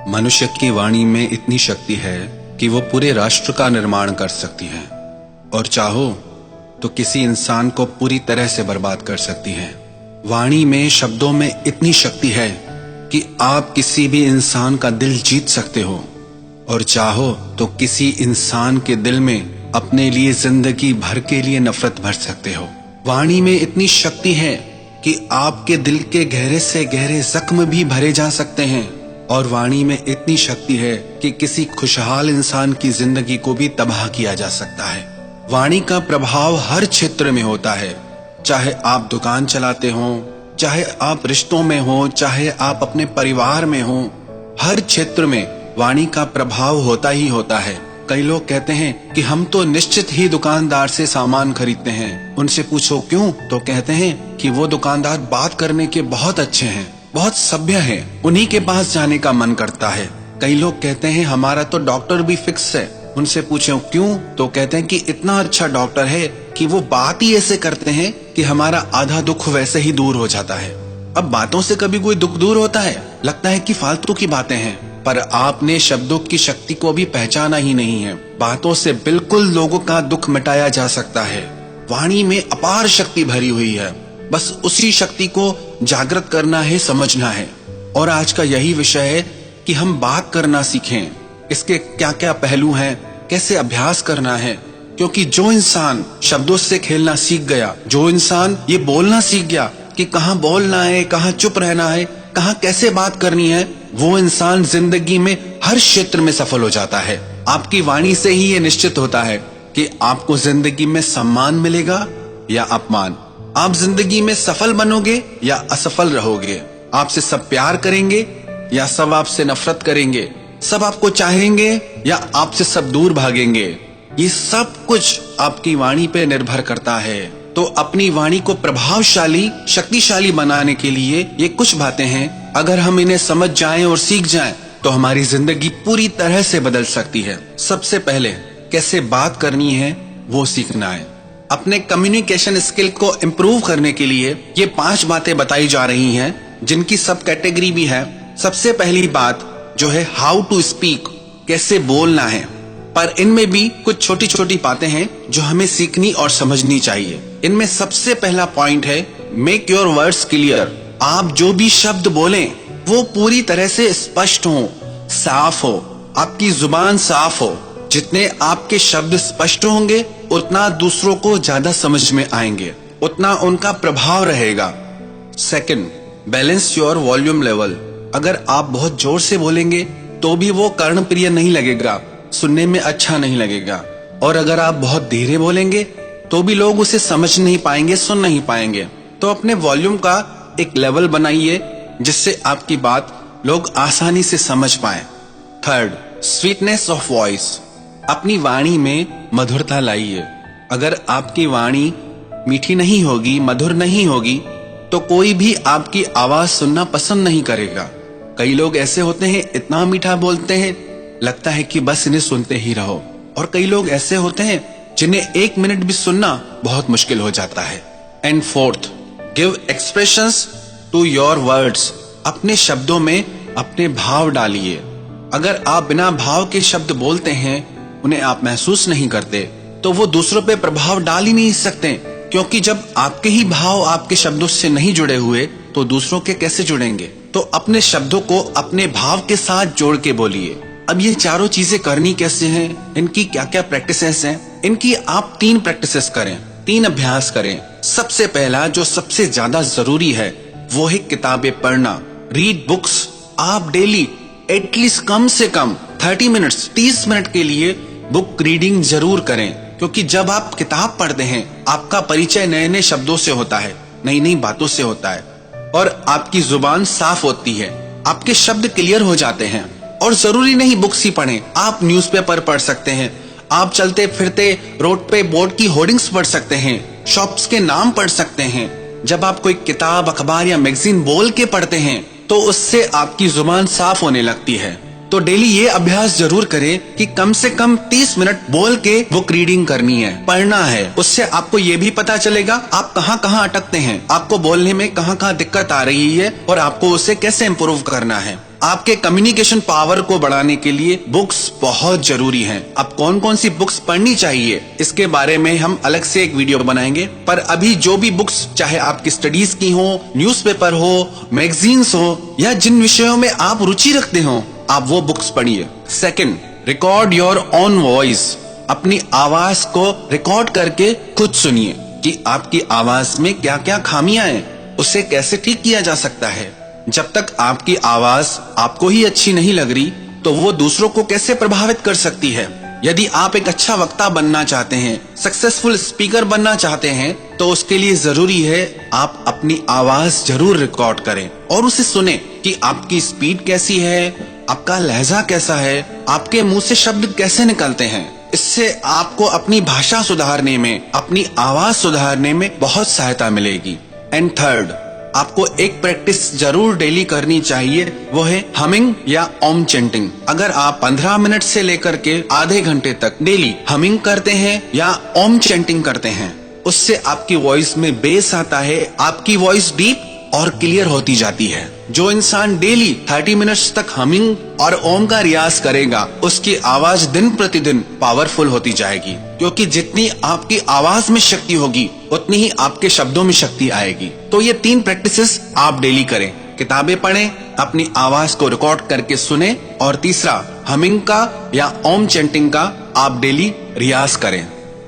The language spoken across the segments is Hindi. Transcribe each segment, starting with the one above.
मनुष्य की वाणी में इतनी शक्ति है कि वो पूरे राष्ट्र का निर्माण कर सकती है और चाहो तो किसी इंसान को पूरी तरह से बर्बाद कर सकती है। वाणी में, शब्दों में इतनी शक्ति है कि आप किसी भी इंसान का दिल जीत सकते हो और चाहो तो किसी इंसान के दिल में अपने लिए जिंदगी भर के लिए नफरत भर सकते हो। वाणी में इतनी शक्ति है कि आपके दिल के गहरे से गहरे जख्म भी भरे जा सकते हैं और वाणी में इतनी शक्ति है कि किसी खुशहाल इंसान की जिंदगी को भी तबाह किया जा सकता है। वाणी का प्रभाव हर क्षेत्र में होता है, चाहे आप दुकान चलाते हो, चाहे आप रिश्तों में हो, चाहे आप अपने परिवार में हो, हर क्षेत्र में वाणी का प्रभाव होता ही होता है। कई लोग कहते हैं कि हम तो निश्चित ही दुकानदार से सामान खरीदते हैं, उनसे पूछो क्यों, तो कहते हैं कि वो दुकानदार बात करने के बहुत अच्छे हैं, बहुत सभ्य हैं, उन्हीं के पास जाने का मन करता है। कई लोग कहते हैं हमारा तो डॉक्टर भी फिक्स है, उनसे पूछो क्यों, तो कहते हैं कि इतना अच्छा डॉक्टर है कि वो बात ही ऐसे करते हैं कि हमारा आधा दुख वैसे ही दूर हो जाता है। अब बातों से कभी कोई दुख दूर होता है? लगता है कि फालतू की बातें हैं, पर आपने शब्दों की शक्ति को भी पहचाना ही नहीं है। बातों से बिल्कुल लोगों का दुख मिटाया जा सकता है। वाणी में अपार शक्ति भरी हुई है, बस उसी शक्ति को जागृत करना है, समझना है। और आज का यही विषय है कि हम बात करना सीखें, इसके क्या क्या पहलू हैं, कैसे अभ्यास करना है। क्योंकि जो इंसान शब्दों से खेलना सीख गया, जो इंसान ये बोलना सीख गया कि कहाँ बोलना है, कहाँ चुप रहना है, कहाँ कैसे बात करनी है, वो इंसान जिंदगी में हर क्षेत्र में सफल हो जाता है। आपकी वाणी से ही ये निश्चित होता है कि आपको जिंदगी में सम्मान मिलेगा या अपमान, आप जिंदगी में सफल बनोगे या असफल रहोगे, आपसे सब प्यार करेंगे या सब आपसे नफरत करेंगे, सब आपको चाहेंगे या आपसे सब दूर भागेंगे। ये सब कुछ आपकी वाणी पे निर्भर करता है। तो अपनी वाणी को प्रभावशाली, शक्तिशाली बनाने के लिए ये कुछ बातें हैं, अगर हम इन्हें समझ जाएं और सीख जाएं तो हमारी जिंदगी पूरी तरह से बदल सकती है। सबसे पहले कैसे बात करनी है वो सीखना है। अपने कम्युनिकेशन स्किल को इम्प्रूव करने के लिए ये 5 बातें बताई जा रही हैं, जिनकी सब कैटेगरी भी है। सबसे पहली बात जो है हाउ टू स्पीक, कैसे बोलना है। पर इनमें भी कुछ छोटी छोटी बातें हैं जो हमें सीखनी और समझनी चाहिए। इनमें सबसे पहला पॉइंट है मेक योर वर्ड्स क्लियर। आप जो भी शब्द बोलें वो पूरी तरह से स्पष्ट हो, साफ हो, आपकी जुबान साफ हो। जितने आपके शब्द स्पष्ट होंगे उतना दूसरों को ज्यादा समझ में आएंगे, उतना उनका प्रभाव रहेगा। Second, balance your volume level. अगर आप बहुत जोर से बोलेंगे तो भी वो कर्णप्रिय नहीं लगेगा, सुनने में अच्छा नहीं लगेगा। और अगर आप बहुत धीरे बोलेंगे तो भी लोग उसे समझ नहीं पाएंगे, सुन नहीं पाएंगे। तो अपने वॉल्यूम का एक लेवल बनाइए जिससे आपकी बात लोग आसानी से समझ पाए। Third, sweetness of voice. अपनी वाणी में मधुरता लाइए। अगर आपकी वाणी मीठी नहीं होगी, मधुर नहीं होगी, तो कोई भी आपकी आवाज सुनना पसंद नहीं करेगा। कई लोग ऐसे होते हैं इतना मीठा बोलते हैं, लगता है कि बस इन्हें सुनते ही रहो। और कई लोग ऐसे होते हैं जिन्हें 1 मिनट भी सुनना बहुत मुश्किल हो जाता है। And fourth, give expressions to your words. अपने शब्दों में अपने भाव डालिए। अगर आप बिना भाव के शब्द बोलते हैं, उन्हें आप महसूस नहीं करते, तो वो दूसरों पे प्रभाव डाल ही नहीं सकते। क्योंकि जब आपके ही भाव आपके शब्दों से नहीं जुड़े हुए तो दूसरों के कैसे जुड़ेंगे। तो अपने शब्दों को अपने भाव के साथ जोड़ के बोलिए। अब ये चारों चीजें करनी कैसे हैं, इनकी क्या क्या प्रैक्टिसेस हैं, इनकी आप 3 प्रैक्टिसेस करें, 3 अभ्यास करें। सबसे पहला जो सबसे ज्यादा जरूरी है वो है किताबें पढ़ना, रीड बुक्स। आप डेली एटलीस्ट कम से कम 30 मिनट्स, 30 मिनट के लिए बुक रीडिंग जरूर करें। क्योंकि जब आप किताब पढ़ते हैं आपका परिचय नए नए शब्दों से होता है, नई नई बातों से होता है और आपकी जुबान साफ होती है, आपके शब्द क्लियर हो जाते हैं। और जरूरी नहीं बुक्स ही पढ़ें, आप न्यूज़पेपर पढ़ सकते हैं, आप चलते फिरते रोड पे बोर्ड की होर्डिंग्स पढ़ सकते हैं, शॉप्स के नाम पढ़ सकते हैं। जब आप कोई किताब, अखबार या मैगजीन बोल के पढ़ते हैं तो उससे आपकी जुबान साफ होने लगती है। तो डेली ये अभ्यास जरूर करें कि कम से कम 30 मिनट बोल के बुक रीडिंग करनी है, पढ़ना है। उससे आपको ये भी पता चलेगा आप कहाँ कहाँ अटकते हैं, आपको बोलने में कहाँ कहाँ दिक्कत आ रही है और आपको उसे कैसे इम्प्रूव करना है। आपके कम्युनिकेशन पावर को बढ़ाने के लिए बुक्स बहुत जरूरी हैं। अब कौन कौन सी बुक्स पढ़नी चाहिए इसके बारे में हम अलग से एक वीडियो बनाएंगे, पर अभी जो भी बुक्स, चाहे आपकी स्टडीज की हो, न्यूज़पेपर हो, मैगजीन्स हो, या जिन विषयों में आप रुचि रखते हो, आप वो बुक्स पढ़िए। Second, record your own voice. अपनी आवाज को रिकॉर्ड करके खुद सुनिए कि आपकी आवाज में क्या क्या खामियां हैं, उसे कैसे ठीक किया जा सकता है। जब तक आपकी आवाज आपको ही अच्छी नहीं लग रही तो वो दूसरों को कैसे प्रभावित कर सकती है। यदि आप एक अच्छा वक्ता बनना चाहते हैं, सक्सेसफुल स्पीकर बनना चाहते हैं, तो उसके लिए जरूरी है आप अपनी आवाज जरूर रिकॉर्ड करें और उसे सुने कि आपकी स्पीड कैसी है, आपका लहजा कैसा है, आपके मुंह से शब्द कैसे निकलते हैं। इससे आपको अपनी भाषा सुधारने में, अपनी आवाज सुधारने में बहुत सहायता मिलेगी। एंड थर्ड, आपको एक प्रैक्टिस जरूर डेली करनी चाहिए, वो है हमिंग या ओम चैंटिंग। अगर आप 15 मिनट से लेकर के आधे घंटे तक डेली हमिंग करते हैं या ओम चैंटिंग करते हैं, उससे आपकी वॉइस में बेस आता है, आपकी वॉइस डीप और क्लियर होती जाती है। जो इंसान डेली 30 मिनट्स तक हमिंग और ओम का रियाज करेगा, उसकी आवाज दिन प्रतिदिन पावरफुल होती जाएगी, क्योंकि जितनी आपकी आवाज में शक्ति होगी उतनी ही आपके शब्दों में शक्ति आएगी। तो ये 3 प्रैक्टिसेस आप डेली करें। किताबें पढ़ें, अपनी आवाज को रिकॉर्ड करके सुने, और तीसरा, हमिंग का या ओम चैंटिंग का आप डेली रियाज करें।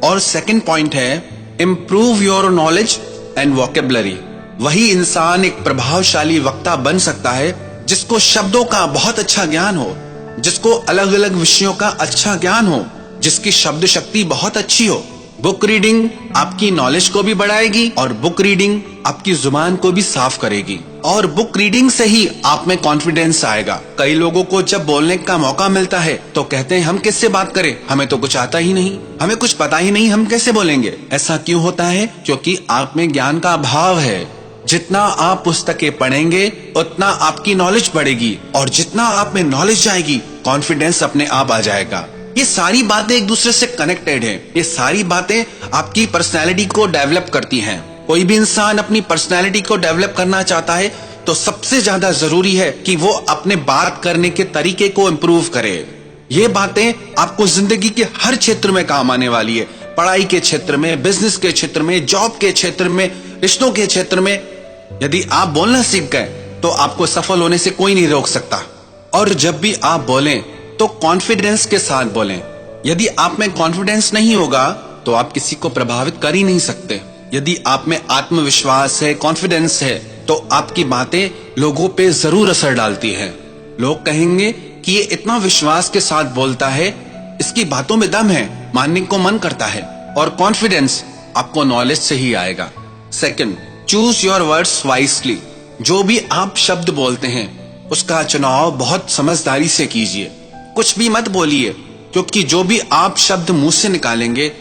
और सेकंड पॉइंट है, improve your knowledge and vocabulary. वही इंसान एक प्रभावशाली वक्ता बन सकता है जिसको शब्दों का बहुत अच्छा ज्ञान हो, जिसको अलग अलग विषयों का अच्छा ज्ञान हो, जिसकी शब्द शक्ति बहुत अच्छी हो। बुक रीडिंग आपकी नॉलेज को भी बढ़ाएगी और बुक रीडिंग आपकी जुबान को भी साफ करेगी, और बुक रीडिंग से ही आप में कॉन्फिडेंस आएगा। कई लोगों को जब बोलने का मौका मिलता है तो कहते हैं हम किससे बात करें, हमें तो कुछ आता ही नहीं, हमें कुछ पता ही नहीं, हम कैसे बोलेंगे। ऐसा क्यों होता है? क्योंकि आप में ज्ञान का अभाव है। जितना आप पुस्तकें पढ़ेंगे उतना आपकी नॉलेज बढ़ेगी, और जितना आप में नॉलेज आएगी कॉन्फिडेंस अपने आप आ जाएगा। ये सारी बातें एक दूसरे से कनेक्टेड हैं। ये सारी बातें आपकी पर्सनैलिटी को डेवलप करती हैं। कोई भी इंसान अपनी पर्सनैलिटी को डेवलप करना चाहता है तो सबसे ज्यादा जरूरी है कि वो अपने बात करने के तरीके को इम्प्रूव करे। ये बातें आपको जिंदगी के हर क्षेत्र में काम आने वाली है। पढ़ाई के क्षेत्र में, बिजनेस के क्षेत्र में, जॉब के क्षेत्र में, रिश्तों के क्षेत्र में। यदि आप बोलना सीख गए तो आपको सफल होने से कोई नहीं रोक सकता। और जब भी आप बोलें तो कॉन्फिडेंस के साथ बोलें। यदि आप में कॉन्फिडेंस नहीं होगा तो आप किसी को प्रभावित कर ही नहीं सकते। यदि आप में आत्मविश्वास है, कॉन्फिडेंस है, तो आपकी बातें लोगों पे जरूर असर डालती हैं। लोग कहेंगे कि ये इतना विश्वास के साथ बोलता है, इसकी बातों में दम है, मानने को मन करता है। और कॉन्फिडेंस आपको नॉलेज से ही आएगा। Second, choose your words wisely. जो भी आप शब्द बोलते हैं उसका चुनाव बहुत समझदारी से कीजिए। कुछ भी मत बोलिए, क्योंकि जो भी आप शब्द मुंह से निकालेंगे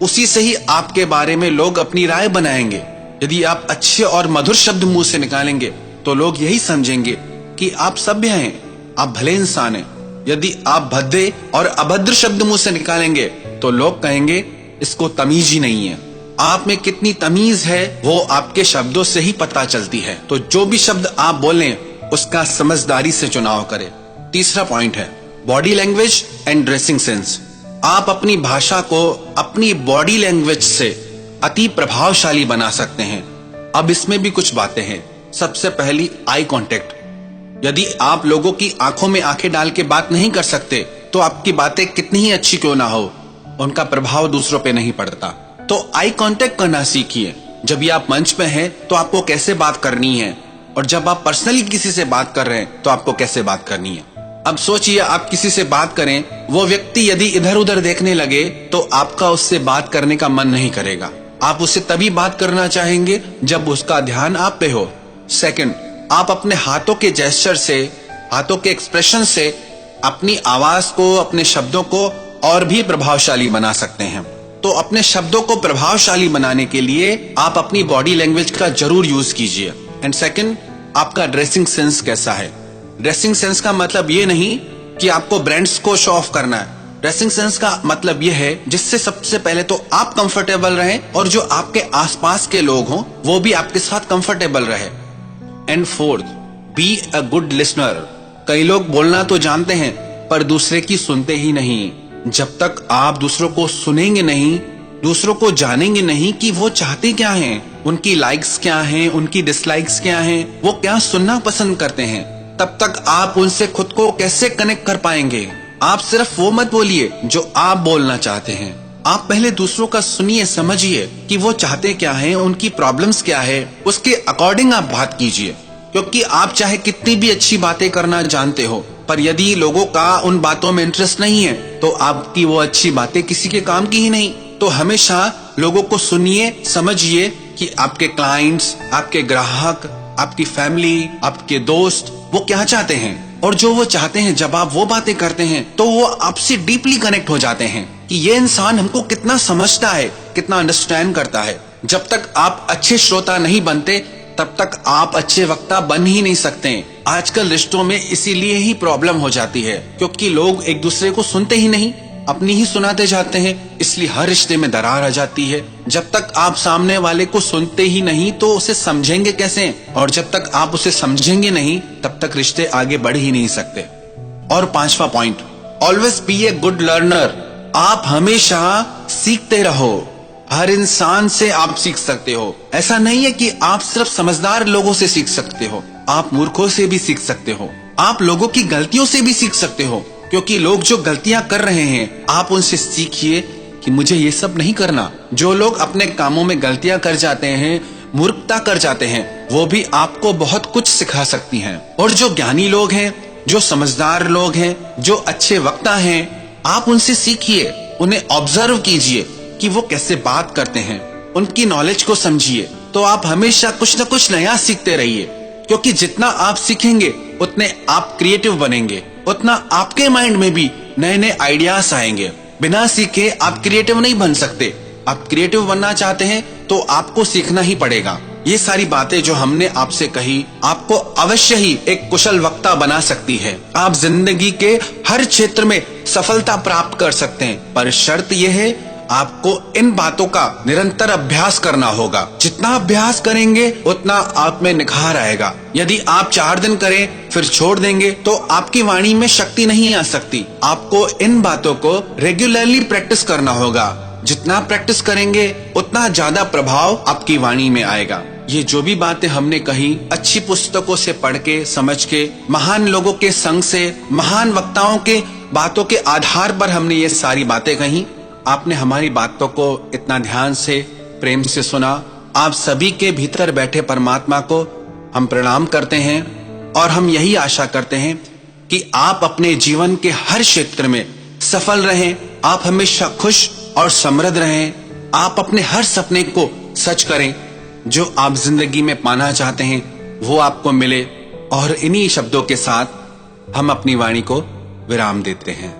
उसी से ही आपके बारे में लोग अपनी राय बनाएंगे। यदि आप अच्छे और मधुर शब्द मुंह से निकालेंगे तो लोग यही समझेंगे कि आप सभ्य हैं, आप भले इंसान हैं। यदि आप भद्दे और अभद्र शब्द मुंह से निकालेंगे तो लोग कहेंगे इसको तमीज ही नहीं है। आप में कितनी तमीज है वो आपके शब्दों से ही पता चलती है। तो जो भी शब्द आप बोलें उसका समझदारी से चुनाव करें। तीसरा पॉइंट है body language and dressing sense. आप अपनी भाषा को अपनी बॉडी लैंग्वेज से अति प्रभावशाली बना सकते हैं। अब इसमें भी कुछ बातें हैं। सबसे पहली, आई कांटेक्ट। यदि आप लोगों की आंखों में आंखें डाल के बात नहीं कर सकते तो आपकी बातें कितनी ही अच्छी क्यों ना हो, उनका प्रभाव दूसरों पे नहीं पड़ता। तो आई कांटेक्ट करना सीखिए। जब भी आप मंच पे हैं तो आपको कैसे बात करनी है, और जब आप पर्सनली किसी से बात कर रहे हैं तो आपको कैसे बात करनी है। अब सोचिए, आप किसी से बात करें, वो व्यक्ति यदि इधर उधर देखने लगे तो आपका उससे बात करने का मन नहीं करेगा। आप उससे तभी बात करना चाहेंगे जब उसका ध्यान आप पे हो। सेकंड, आप अपने हाथों के जेस्चर से, हाथों के एक्सप्रेशन से अपनी आवाज को, अपने शब्दों को और भी प्रभावशाली बना सकते हैं। तो अपने शब्दों को प्रभावशाली बनाने के लिए आप अपनी बॉडी लैंग्वेज का जरूर यूज कीजिए। एंड सेकंड, आपका ड्रेसिंग सेंस कैसा है। ड्रेसिंग सेंस का मतलब ये नहीं कि आपको ब्रांड्स को शो ऑफ करना है। ड्रेसिंग सेंस का मतलब यह है जिससे सबसे पहले तो आप कंफर्टेबल रहें और जो आपके आसपास के लोग हों वो भी आपके साथ कंफर्टेबल रहे। And fourth, be a good listener. कई लोग बोलना तो जानते हैं पर दूसरे की सुनते ही नहीं। जब तक आप दूसरों को सुनेंगे नहीं, दूसरों को जानेंगे नहीं कि वो चाहते क्या हैं, उनकी लाइक्स क्या हैं, उनकी डिसलाइक्स क्या हैं, वो क्या सुनना पसंद करते हैं, तब तक आप उनसे खुद को कैसे कनेक्ट कर पाएंगे। आप सिर्फ वो मत बोलिए जो आप बोलना चाहते हैं। आप पहले दूसरों का सुनिए, समझिए कि वो चाहते क्या हैं, उनकी प्रॉब्लम्स क्या है, उसके अकॉर्डिंग आप बात कीजिए। क्योंकि आप चाहे कितनी भी अच्छी बातें करना जानते हो, पर यदि लोगों का उन बातों में इंटरेस्ट नहीं है तो आपकी वो अच्छी बातें किसी के काम की ही नहीं। तो हमेशा लोगों को सुनिए, समझिए कि आपके क्लाइंट्स, आपके ग्राहक, आपकी फैमिली, आपके दोस्त वो क्या चाहते हैं। और जो वो चाहते हैं, जब आप वो बातें करते हैं तो वो आपसे डीपली कनेक्ट हो जाते हैं कि ये इंसान हमको कितना समझता है, कितना अंडरस्टैंड करता है। जब तक आप अच्छे श्रोता नहीं बनते तब तक आप अच्छे वक्ता बन ही नहीं सकते। आजकल रिश्तों में इसीलिए ही प्रॉब्लम हो जाती है क्योंकि लोग एक दूसरे को सुनते ही नहीं, अपनी ही सुनाते जाते हैं, इसलिए हर रिश्ते में दरार आ जाती है। जब तक आप सामने वाले को सुनते ही नहीं तो उसे समझेंगे कैसे, और जब तक आप उसे समझेंगे नहीं तब तक रिश्ते आगे बढ़ ही नहीं सकते। और पांचवा point, always be a good learner. आप हमेशा सीखते रहो। हर इंसान से आप सीख सकते हो। ऐसा नहीं है कि आप सिर्फ समझदार लोगों से सीख सकते हो, आप मूर्खों से भी सीख सकते हो, आप लोगों की गलतियों से भी सीख सकते हो। क्योंकि लोग जो गलतियां कर रहे हैं आप उनसे सीखिए कि मुझे ये सब नहीं करना। जो लोग अपने कामों में गलतियां कर जाते हैं, मूर्खता कर जाते हैं, वो भी आपको बहुत कुछ सिखा सकती हैं। और जो ज्ञानी लोग हैं, जो समझदार लोग हैं, जो अच्छे वक्ता हैं, आप उनसे सीखिए, उन्हें ऑब्जर्व कीजिए कि वो कैसे बात करते हैं, उनकी नॉलेज को समझिए। तो आप हमेशा कुछ न कुछ नया सीखते रहिए, क्योंकि जितना आप सीखेंगे उतने आप क्रिएटिव बनेंगे, उतना आपके माइंड में भी नए नए आइडियाज आएंगे। बिना सीखे आप क्रिएटिव नहीं बन सकते। आप क्रिएटिव बनना चाहते हैं तो आपको सीखना ही पड़ेगा। ये सारी बातें जो हमने आपसे कही आपको अवश्य ही एक कुशल वक्ता बना सकती है। आप जिंदगी के हर क्षेत्र में सफलता प्राप्त कर सकते हैं, पर शर्त यह है आपको इन बातों का निरंतर अभ्यास करना होगा। जितना अभ्यास करेंगे उतना आप में निखार आएगा। यदि आप 4 दिन करें फिर छोड़ देंगे तो आपकी वाणी में शक्ति नहीं आ सकती। आपको इन बातों को रेगुलरली प्रैक्टिस करना होगा। जितना प्रैक्टिस करेंगे उतना ज्यादा प्रभाव आपकी वाणी में आएगा। ये जो भी बातें हमने कही अच्छी पुस्तकों से पढ़ के, समझ के, महान लोगों के संग से, महान वक्ताओं के बातों के आधार पर हमने ये सारी बातें कही। आपने हमारी बातों को इतना ध्यान से, प्रेम से सुना। आप सभी के भीतर बैठे परमात्मा को हम प्रणाम करते हैं और हम यही आशा करते हैं कि आप अपने जीवन के हर क्षेत्र में सफल रहें, आप हमेशा खुश और समृद्ध रहें, आप अपने हर सपने को सच करें, जो आप जिंदगी में पाना चाहते हैं वो आपको मिले। और इन्हीं शब्दों के साथ हम अपनी वाणी को विराम देते हैं।